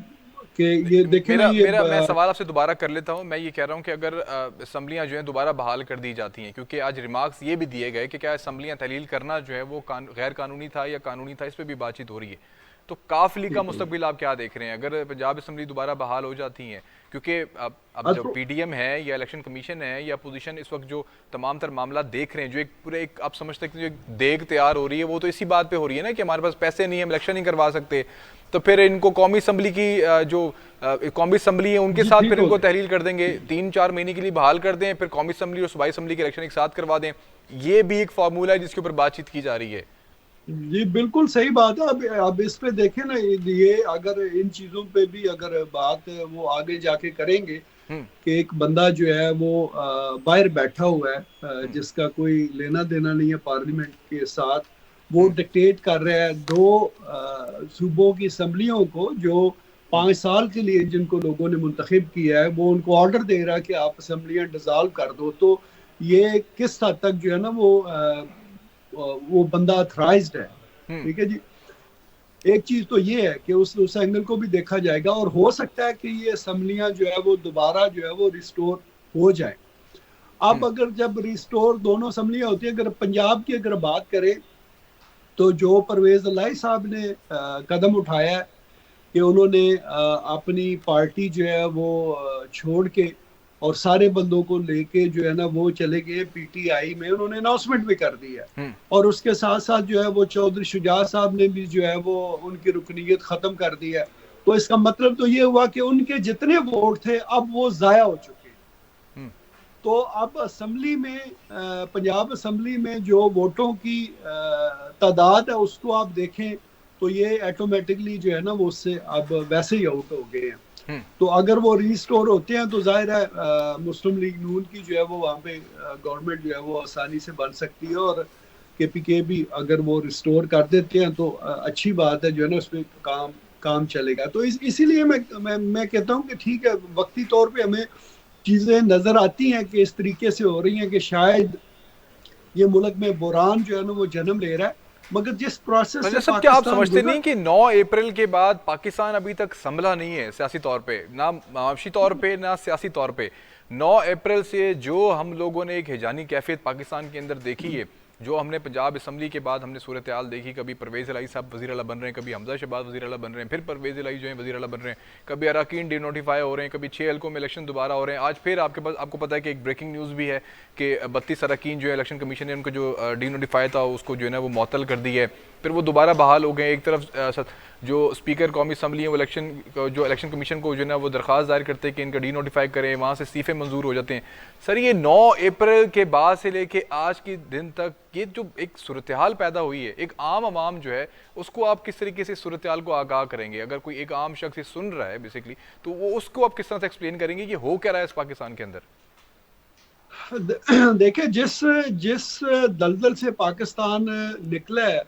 कि ये देखें मेरा मैं सवाल आपसे दोबारा कर लेता हूँ। मैं ये कह रहा हूँ कि अगर असम्बलियाँ जो हैं दोबारा बहाल कर दी जाती हैं, क्योंकि आज रिमार्क्स ये भी दिए गए कि क्या असम्बलियाँ तहलील करना जो है वो गैर कानूनी था या कानूनी था, इस पर भी बातचीत हो रही है। तो काफ लीग का मुस्तकबिल आप क्या देख रहे हैं अगर पंजाब असम्बली दोबारा बहाल हो जाती हैं? क्योंकि अब जो PDM है या इलेक्शन कमीशन है या पोजीशन इस वक्त जो तमाम तर मामला देख रहे हैं, जो एक पूरे एक आप समझते हैं कि जो एक देग तैयार हो रही है, वो तो इसी बात पे हो रही है ना कि हमारे पास पैसे नहीं है, हम इलेक्शन नहीं करवा सकते, तो फिर इनको कौमी असम्बली की जो कौमी असम्बली है उनके साथ फिर इनको तहलील कर देंगे, 3-4 महीने के लिए बहाल कर दें, फिर कौमी असम्बली और सूबाई असम्बली के इलेक्शन एक साथ करवा दें। ये भी एक फार्मूला है जिसके ऊपर बातचीत की जा रही है। जी बिल्कुल सही बात है। अब इस पे देखें ना, ये अगर इन चीजों पे भी अगर बात वो आगे जाके करेंगे कि एक बंदा जो है वो बाहर बैठा हुआ है जिसका कोई लेना देना नहीं है पार्लियामेंट के साथ, वो डिक्टेट कर रहा है 2 सूबों की असम्बलियों को जो 5 साल के लिए जिनको लोगों ने मुंतखब किया है, वो उनको ऑर्डर दे रहा है कि आप असम्बलियाँ डिसॉल्व कर दो। तो ये किस हद तक जो है ना वो बंदा अथराइज्ड है, ठीक है जी। एक चीज तो ये है कि उस एंगल को भी देखा जाएगा, और हो सकता है कि ये असम्बलियां जो है वो दोबारा जो है वो रिस्टोर हो जाए। अब अगर जब रिस्टोर दोनों असम्बलियां होती है, अगर पंजाब की अगर बात करें तो जो परवेज इलाही साहब ने कदम उठाया है कि उन्होंने अपनी पार्टी जो है वो छोड़ के और सारे बंदों को लेके जो है ना वो चले गए पीटीआई में, उन्होंने अनाउंसमेंट भी कर दी है। और उसके साथ साथ जो है वो चौधरी शुजात साहब ने भी जो है वो उनकी रुकनीत खत्म कर दी है। तो इसका मतलब तो ये हुआ कि उनके जितने वोट थे अब वो जाया हो चुके हैं। तो अब असम्बली में पंजाब असम्बली में जो वोटों की तादाद है उसको आप देखें तो ये ऑटोमेटिकली जो है ना वो उससे अब वैसे ही आउट हो गए हैं। तो अगर वो रिस्टोर होते हैं तो जाहिर है मुस्लिम लीग नून की जो है वो वहाँ पे गवर्नमेंट जो है वो आसानी से बन सकती है, और केपीके भी अगर वो रिस्टोर कर देते हैं तो अच्छी बात है, जो है ना उसमें काम चलेगा। तो इसीलिए मैं कहता हूँ कि ठीक है, वक्ती तौर पे हमें चीजें नजर आती हैं कि इस तरीके से हो रही हैं कि शायद ये मुल्क में बुरान जो है ना वो जन्म ले रहा है, मगर जिस प्रोसेस से सब क्या आप समझते नहीं कि 9 अप्रैल के बाद पाकिस्तान अभी तक संभला नहीं है सियासी तौर पे, ना माशी तौर पे ना सियासी तौर पे। 9 अप्रैल से जो हम लोगों ने एक हिजानी कैफियत पाकिस्तान के अंदर देखी है, जो हमने पंजाब असम्बली के बाद हमने सूरत हाल देखी, कभी परवेज़ इलाही साहब वज़ीर आला बन रहे हैं, कभी हमजा शहबाज वज़ीर आला बन रहे हैं, फिर परवेज़ इलाही जो है वज़ीर आला बन रहे हैं, कभी अरकान डिनोटिफाई हो रहे हैं, कभी 6 हल्कों में इलेक्शन दोबारा हो रहे हैं। आज फिर आपके पास आपको पता है कि एक ब्रेकिंग न्यूज़ भी है कि 32 अरकान जो है इलेक्शन कमीशन ने उनको जो डिनोटिफाई था उसको जो है ना वो मुअत्तल कर दी है, फिर वो दोबारा बहाल हो गए। एक तरफ जो स्पीकर कौमी असम्बली है वो इलेक्शन कमीशन को जो है ना वो दरख्वास्त दायर करते हैं कि इनका डी नोटिफाई करें, वहाँ से इस्तीफे मंजूर हो जाते हैं। सर ये 9 अप्रैल के बाद से लेके आज के दिन तक ये जो एक सूरत हाल पैदा हुई है, एक आम आवाम जो है उसको आप किस तरीके से सूरत हाल को आगाह करेंगे? अगर कोई एक आम शख्स सुन रहा है बेसिकली, तो वो उसको आप किस तरह से एक्सप्लेन करेंगे कि हो क्या रहा है इस पाकिस्तान के अंदर? देखिए, जिस दलदल से पाकिस्तान निकला है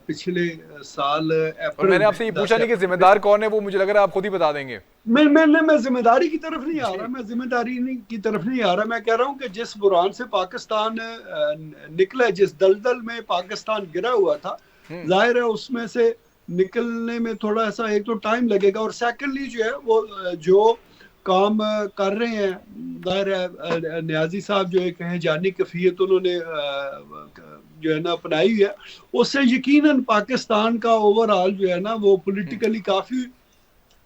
पिछले साल अप्रैल, और मैंने आपसे ये पूछा नहीं कि जिम्मेदार कौन है, वो मुझे लग रहा है आप खुद ही बता देंगे। मैं जिम्मेदारी की तरफ नहीं आ रहा, मैं जिम्मेदारी की तरफ नहीं आ रहा। मैं कह रहा हूं कि जिस बुरान से पाकिस्तान निकला, जिस दलदल में पाकिस्तान गिरा हुआ था, जाहिर है उसमें से निकलने में थोड़ा सा एक तो टाइम लगेगा, और सेकेंडली जो है वो जो काम कर रहे हैं, जाहिर है न्याजी साहब जो एक है जानी कफियत उन्होंने जो है ना अपनाई है, उससे यकीनन पाकिस्तान का ओवरऑल जो है ना वो पॉलिटिकली काफी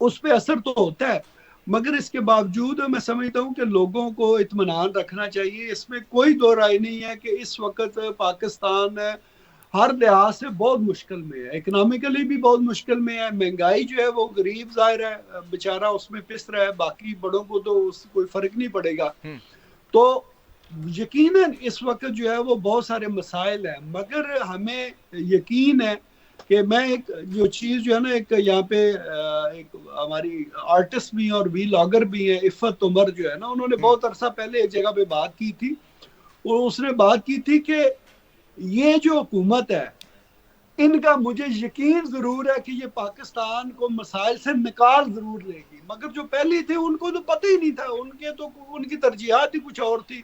उस पर असर तो होता है। मगर इसके बावजूद मैं समझता हूँ कि लोगों को इत्मीनान रखना चाहिए। इसमें कोई दो राय नहीं है कि इस वक्त पाकिस्तान हर लिहाज से बहुत मुश्किल में है, इकोनॉमिकली भी बहुत मुश्किल में है। महंगाई जो है वो गरीब जाहिर है बेचारा उसमें पिस रहा है, बाकी बड़ों को तो उससे कोई फर्क नहीं पड़ेगा। तो यकीनन इस वक्त जो है वो बहुत सारे मसाइल हैं, मगर हमें यकीन है कि मैं एक जो चीज़ जो है ना, एक यहाँ पे एक हमारी आर्टिस्ट भी और व्लॉगर भी है इफ़त उमर जो है ना, उन्होंने बहुत अरसा पहले एक जगह पे बात की थी, और उसने बात की थी कि ये जो हुकूमत है इनका मुझे यकीन जरूर है कि ये पाकिस्तान को मसाइल से निकाल जरूर लेगी, मगर जो पहले थे उनको तो पता ही नहीं था, उनकी तरजीहात ही कुछ और थी।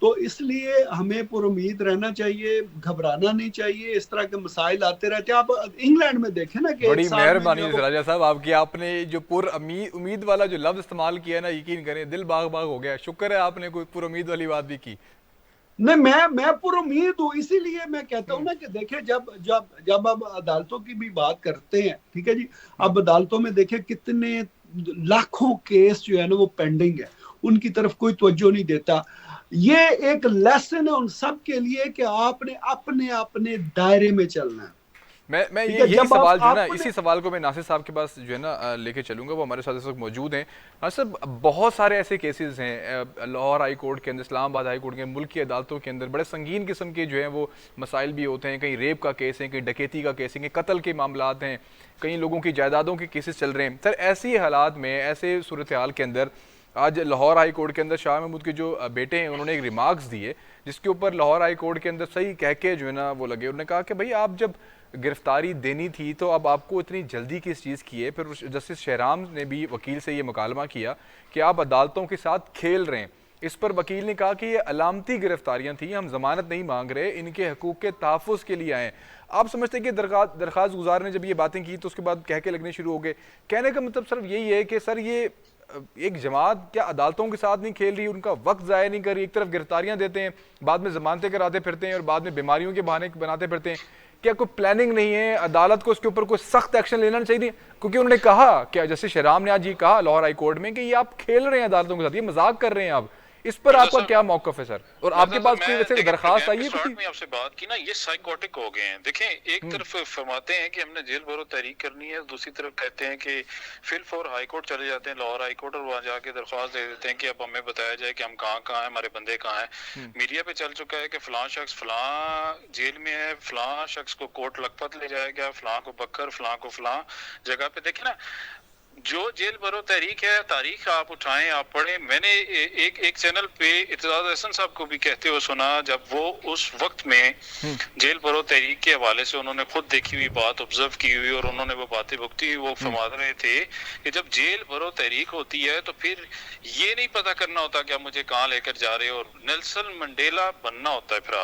तो इसलिए हमें पुरुमीद रहना चाहिए, घबराना नहीं चाहिए। इस तरह के मसाइल आते रहते हैं। आप इंग्लैंड में देखें ना कि बड़ी मेहरबानी है राजा साहब आपकी, आपने जो पुरुमीद वाला जो लफ्ज इस्तेमाल किया ना, यकीन करें दिल बाग बाग हो गया। शुक्र है आपने कोई पुरुमीद वाली बात भी की। नहीं, मैं पुरुमीद हूँ, इसीलिए मैं कहता हूँ ना कि देखे जब अब अदालतों की भी बात करते हैं, ठीक है जी, अब अदालतों में देखे कितने लाखों केस जो है ना वो पेंडिंग है, उनकी तरफ कोई तवज्जो नहीं देता। ये एक लेसन है उन सब के लिए कि आपने अपने अपने दायरे में चलना है। मैं यही सवाल जो है ना, इसी सवाल को मैं नासिर साहब के पास जो है ना लेके चलूंगा, वो हमारे साथ इस वक्त मौजूद हैं। नासिर साहब, बहुत सारे ऐसे केसेस हैं लाहौर हाई कोर्ट के अंदर, इस्लामाबाद हाई कोर्ट के, मुल्क की अदालतों के अंदर बड़े संगीन किस्म के जो हैं वो मसाइल भी होते हैं। कहीं रेप का केस है, कहीं डकैती का केस है, कहीं कत्ल के मामलात हैं, कई लोगों की जायदादों के केसेस चल रहे हैं। सर ऐसी हालात में, ऐसे सूरत हाल के अंदर आज लाहौर हाई कोर्ट के अंदर शाह महमूद के जो बेटे हैं उन्होंने एक रिमार्क्स दिए, जिसके ऊपर लाहौर हाई कोर्ट के अंदर सही कह के जो है ना वो लगे। उन्होंने कहा कि भाई आप जब गिरफ्तारी देनी थी तो अब आपको इतनी जल्दी किस चीज़ की है। फिर जस्टिस शहराम ने भी वकील से ये मुकालमा किया कि आप अदालतों के साथ खेल रहे हैं। इस पर वकील ने कहा कि ये अलामती गिरफ्तारियां थी, हम जमानत नहीं मांग रहे, इनके हकूक़ के तहफ़्फ़ुज़ के लिए आए। आप समझते हैं कि दरख्वास्त गुजार ने जब ये बातें की तो उसके बाद कह के लगने शुरू हो गए। कहने का मतलब सिर्फ यही है कि सर ये एक जमात क्या अदालतों के साथ नहीं खेल रही, उनका वक्त ज़ाया नहीं कर रही, एक तरफ गिरफ्तारियां देते हैं, बाद में जमानतें कराते फिरते हैं और बाद में बीमारियों के बहाने बनाते फिरते हैं। क्या कोई प्लानिंग नहीं है? अदालत को उसके ऊपर कोई सख्त एक्शन लेना चाहिए, क्योंकि उन्होंने कहा, क्या जैसे शहराम ने आज ये कहा लाहौर हाई कोर्ट में कि ये आप खेल रहे हैं अदालतों के साथ, ये मजाक कर रहे हैं आप। इस पर आपका क्या मौकफ है सर? और आपके पास कोई वैसे दरखास्त आई है? स्टार्ट में आपसे बात की ना, ये साइकोटिक हो गए हैं। देखें, एक तरफ फरमाते हैं कि हमने जेल भरो तहरीक करनी है, दूसरी तरफ कहते हैं कि फिल फॉर हाई कोर्ट चले जाते हैं, लाहौर हाई कोर्ट, और वहां जाके दरख्वास्त दे देते हैं कि अब हमें बताया जाए कि हम कहाँ हैं, हमारे बंदे कहाँ हैं। मीडिया पे चल चुका है कि फलां शख्स फलां जेल में है, फलां शख्स को कोर्ट लखपत ले जाया गया, फलां को बकर, फलां को फलां जगह पे। देखे ना, जो जेल भरो तहरीक है, तारीख आप उठाएं, आप पढ़ें। मैंने एक चैनल पे इत्तेजाज अहसन साहब को भी कहते हुए सुना, जब वो उस वक्त में जेल भरो तहरीक के हवाले से उन्होंने खुद देखी हुई बात ऑब्जर्व की हुई और उन्होंने वो बातें भुगती हुई, वो फरमा रहे थे कि जब जेल भरो तहरीक होती है तो फिर ये नहीं पता करना होता कि आप मुझे कहाँ लेकर जा रहे हो, और नेल्सन मंडेला बनना होता है। फिर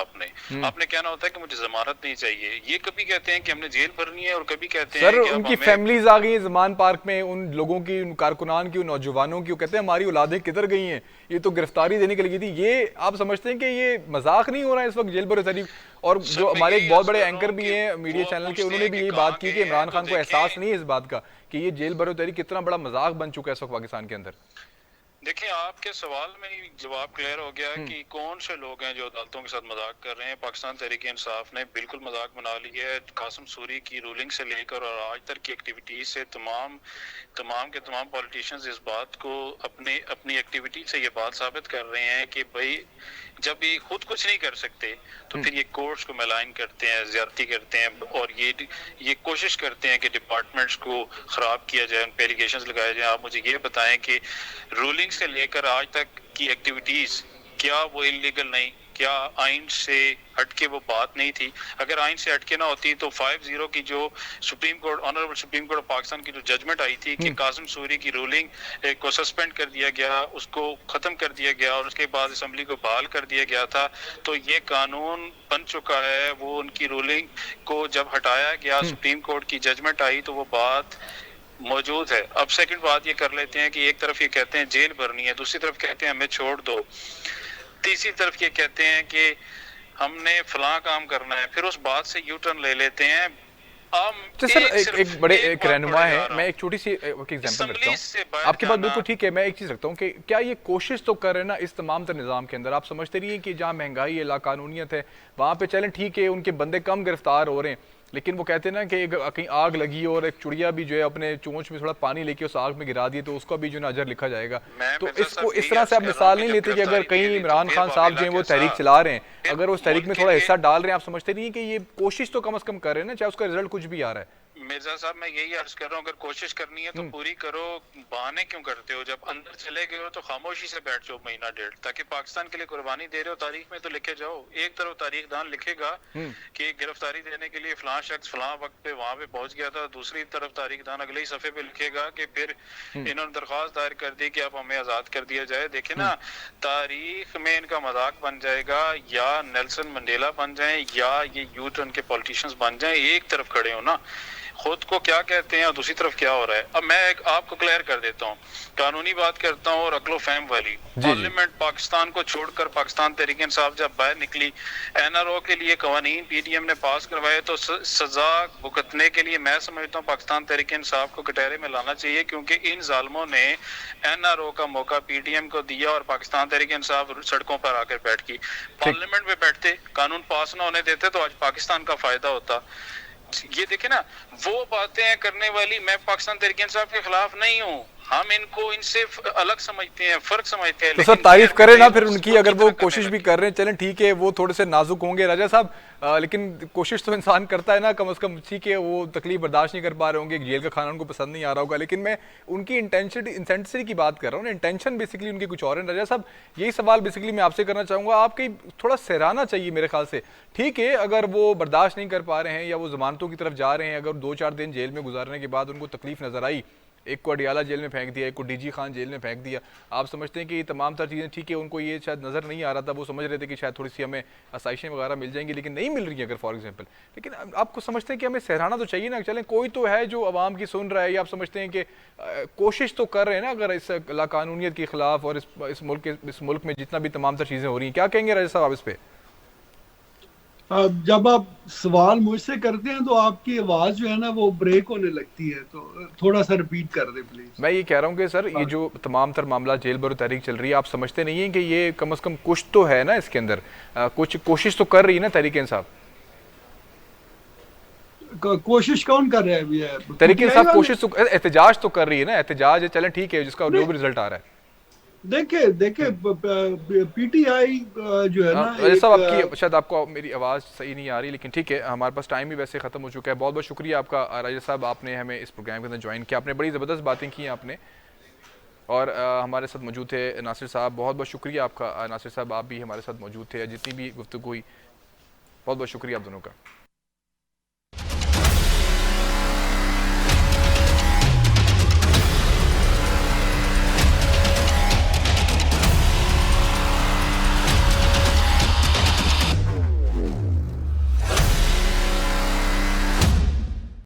आपने कहना होता है कि मुझे जमानत नहीं चाहिए। ये कभी कहते हैं कि हमने जेल भरनी है और कभी कहते हैं कि उनकी फैमिलीज आ गई है जमान पार्क में, उन लोगों की, उन कारकुनान की, उन नौजवानों की, वो कहते हैं हमारी औलादें किधर गई हैं, ये तो गिरफ्तारी देने के लिए गई थी। ये आप समझते हैं कि ये मजाक नहीं हो रहा है इस वक्त जेल भरो तहरीक? और जो हमारे एक बहुत बड़े एंकर भी हैं मीडिया चैनल के, उन्होंने भी यही बात की कि इमरान खान को एहसास नहीं है इस बात का कि ये जेल भरो तहरीक कितना बड़ा मजाक बन चुका है इस वक्त पाकिस्तान के अंदर। देखिए, आपके सवाल में ही जवाब क्लियर हो गया कि कौन से लोग हैं जो अदालतों के साथ मजाक कर रहे हैं। पाकिस्तान तहरीक इंसाफ ने बिल्कुल मजाक बना ली है। कासिम सूरी की रूलिंग से लेकर और आज तक की एक्टिविटीज से तमाम के तमाम पॉलिटिशियंस इस बात को अपनी एक्टिविटी से ये बात साबित कर रहे हैं कि भाई जब ये खुद कुछ नहीं कर सकते तो फिर ये कोर्ट्स को मैलाइन करते हैं, ज्यादती करते हैं, और ये कोशिश करते हैं कि डिपार्टमेंट्स को खराब किया जाए, उन पे एलिगेशंस लगाए जाए। आप मुझे ये बताएं कि रूलिंग से लेकर आज तक की एक्टिविटीज क्या वो इलीगल नहीं? क्या आइन से हटके वो बात नहीं थी? अगर आइन से हटके ना होती तो 5-0 की जो supreme court, honourable supreme court of Pakistan की जो जजमेंट आई थी कि कासिम सूरी की रूलिंग को सस्पेंड कर दिया गया, उसको खत्म कर दिया गया और उसके बाद असेंबली को बहाल कर दिया गया था, तो ये कानून बन चुका है। वो उनकी रूलिंग को जब हटाया गया, सुप्रीम कोर्ट की जजमेंट आई, तो वो बात मौजूद है। अब सेकंड बात ये कर लेते हैं कि एक तरफ ये कहते हैं जेल भरनी है, दूसरी तरफ कहते हैं हमें छोड़ दो, तीसरी तरफ ये कहते हैं कि हमने फलां काम करना है, फिर उस बात से यू टर्न ले लेते हैं। तो सर एक बड़े एक रहनुमा है, मैं एक छोटी सी एग्जांपल रखता हूँ। आपकी बात बिल्कुल ठीक है। मैं एक चीज रखता हूँ कि क्या ये कोशिश तो कर रहे हैं ना इस तमाम तर निज़ाम के अंदर, आप समझते रहिए कि जहाँ महंगाई है, लाकानूनियत है, वहाँ पे चलें ठीक है, उनके बंदे कम गिरफ्तार हो रहे हैं, लेकिन वो कहते हैं ना कि कहीं आग लगी और एक चिड़िया भी जो है अपने चोंच में थोड़ा पानी लेके उस आग में गिरा दिए तो उसका भी जो नजर लिखा जाएगा। तो इसको इस तरह से आप मिसाल नहीं लेते कि अगर कहीं इमरान खान साहब जो है वो तहरीक चला रहे हैं, अगर उस तहरीक में थोड़ा हिस्सा डाल रहे हैं, आप समझते नहीं कि ये कोशिश तो कम से कम कर रहे हैं ना, चाहे उसका रिजल्ट कुछ भी आ रहा है। मिर्जा साहब, मैं यही अर्ज कर रहा हूँ, अगर कोशिश करनी है तो पूरी करो, बहाने क्यों करते हो? जब अंदर चले गए हो तो खामोशी से बैठ जाओ महीना डेढ़, ताकि पाकिस्तान के लिए कुर्बानी दे रहे हो, तारीख में तो लिखे जाओ। एक तरफ तारीखदान लिखेगा कि गिरफ्तारी देने के लिए फलां शख्स फलां वक्त पे वहां पे पहुंच गया था, दूसरी तरफ तारीखदान अगले ही सफे पे लिखेगा कि फिर इन्होंने दरख्वास्त दायर कर दी कि अब हमें आजाद कर दिया जाए। देखे ना, तारीख में इनका मजाक बन जाएगा, या नेल्सन मंडेला बन जाए या ये यू टर्न के पॉलिटिशियंस बन जाए। एक तरफ खड़े हो ना, खुद को क्या कहते हैं और दूसरी तरफ क्या हो रहा है। अब मैं आपको क्लियर कर देता हूँ, कानूनी बात करता हूँ और अकलो फहम वाली। पार्लियामेंट पाकिस्तान को छोड़कर पाकिस्तान तहरीक इंसाफ जब बाहर निकली, एनआरओ के लिए कवानीन पीडीएम ने पास करवाए, तो सजा भुगतने के लिए मैं समझता हूँ पाकिस्तान तहरीक इंसाफ को कटहरे में लाना चाहिए, क्योंकि इन जालमों ने एनआरओ का मौका पीडीएम को दिया और पाकिस्तान तहरीक इंसाफ सड़कों पर आकर बैठ गई। पार्लियामेंट में बैठते, कानून पास ना होने देते तो आज पाकिस्तान का फायदा होता। ये देखे ना, वो बातें करने वाली, मैं पाकिस्तान तहरीक इंसाफ के खिलाफ नहीं हूँ, हम इनको इनसे अलग समझते हैं, फर्क समझते हैं। तो सर तारीफ करें ना फिर उनकी, अगर वो कोशिश भी कर रहे हैं, चलें ठीक है, वो थोड़े से नाजुक होंगे राजा साहब, लेकिन कोशिश तो इंसान करता है ना, कम से कम। ठीक है, वो तकलीफ बर्दाश्त नहीं कर पा रहे होंगे, जेल का खाना उनको पसंद नहीं आ रहा होगा, लेकिन मैं उनकी इंटेंसिटी की बात कर रहा हूँ। इंटेंशन बेसिकली उनकी कुछ और है। राजा साहब, यही सवाल बेसिकली मैं आपसे करना चाहूँगा, आपकी थोड़ा सराहना चाहिए मेरे ख्याल से। ठीक है, अगर वो बर्दाश्त नहीं कर पा रहे हैं या वो जमानतों की तरफ जा रहे हैं, अगर 2-4 दिन जेल में गुजारने के बाद उनको तकलीफ नजर आई, एक को अडियाला जेल में फेंक दिया, एक को डीजी खान जेल में फेंक दिया, आप समझते हैं कि ये तमाम तर चीज़ें ठीक है, उनको ये शायद नज़र नहीं आ रहा था, वो समझ रहे थे कि शायद थोड़ी सी हमें आसाइशें वगैरह मिल जाएंगी, लेकिन नहीं मिल रही है अगर फॉर एग्जांपल। लेकिन आपको समझते हैं कि हमें सराहना तो चाहिए ना, चलें कोई तो है जो आवाम की सुन रहा है, या आप समझते हैं कि कोशिश तो कर रहे हैं ना, अगर इस लाकानूनियत के खिलाफ और इस मुल्क में जितना भी तमाम तर चीज़ें हो रही हैं, क्या कहेंगे राजा साहब आप इस पर? जब आप सवाल मुझसे करते हैं तो आपकी आवाज जो है ना वो ब्रेक होने लगती है, तो थोड़ा सा रिपीट कर दे प्लीज। मैं ये कह रहा हूँ कि सर ये जो तमाम तर मामला जेल भरो तहरीक चल रही है, आप समझते नहीं हैं कि ये कम से कम कुछ तो है ना इसके अंदर, कुछ कोशिश तो कर रही है ना तहरीक इंसाफ? कोशिश कौन कर रहा है अभी? है तहरीक पीटीआई इंसाफ वाले। कोशिश तो, एहतजाज तो कर रही है ना, एहतजाज है, चलें ठीक है, जिसका जो नहीं, भी रिजल्ट आ रहा है। देखे देखे पीटीआई जो है ना वैसे साहब एक आपकी शायद आपको मेरी आवाज़ सही नहीं आ रही, लेकिन ठीक है, हमारे पास टाइम भी वैसे ख़त्म हो चुका है। बहुत बहुत शुक्रिया आपका राजा साहब, आपने हमें इस प्रोग्राम के अंदर ज्वाइन किया, आपने बड़ी ज़बरदस्त बातें की आपने। और हमारे साथ मौजूद थे नासिर साहब, बहुत बहुत शुक्रिया आपका नासिर साहब, आप भी हमारे साथ मौजूद थे, जितनी भी गुफ्तगू हुई, बहुत बहुत शुक्रिया आप दोनों का।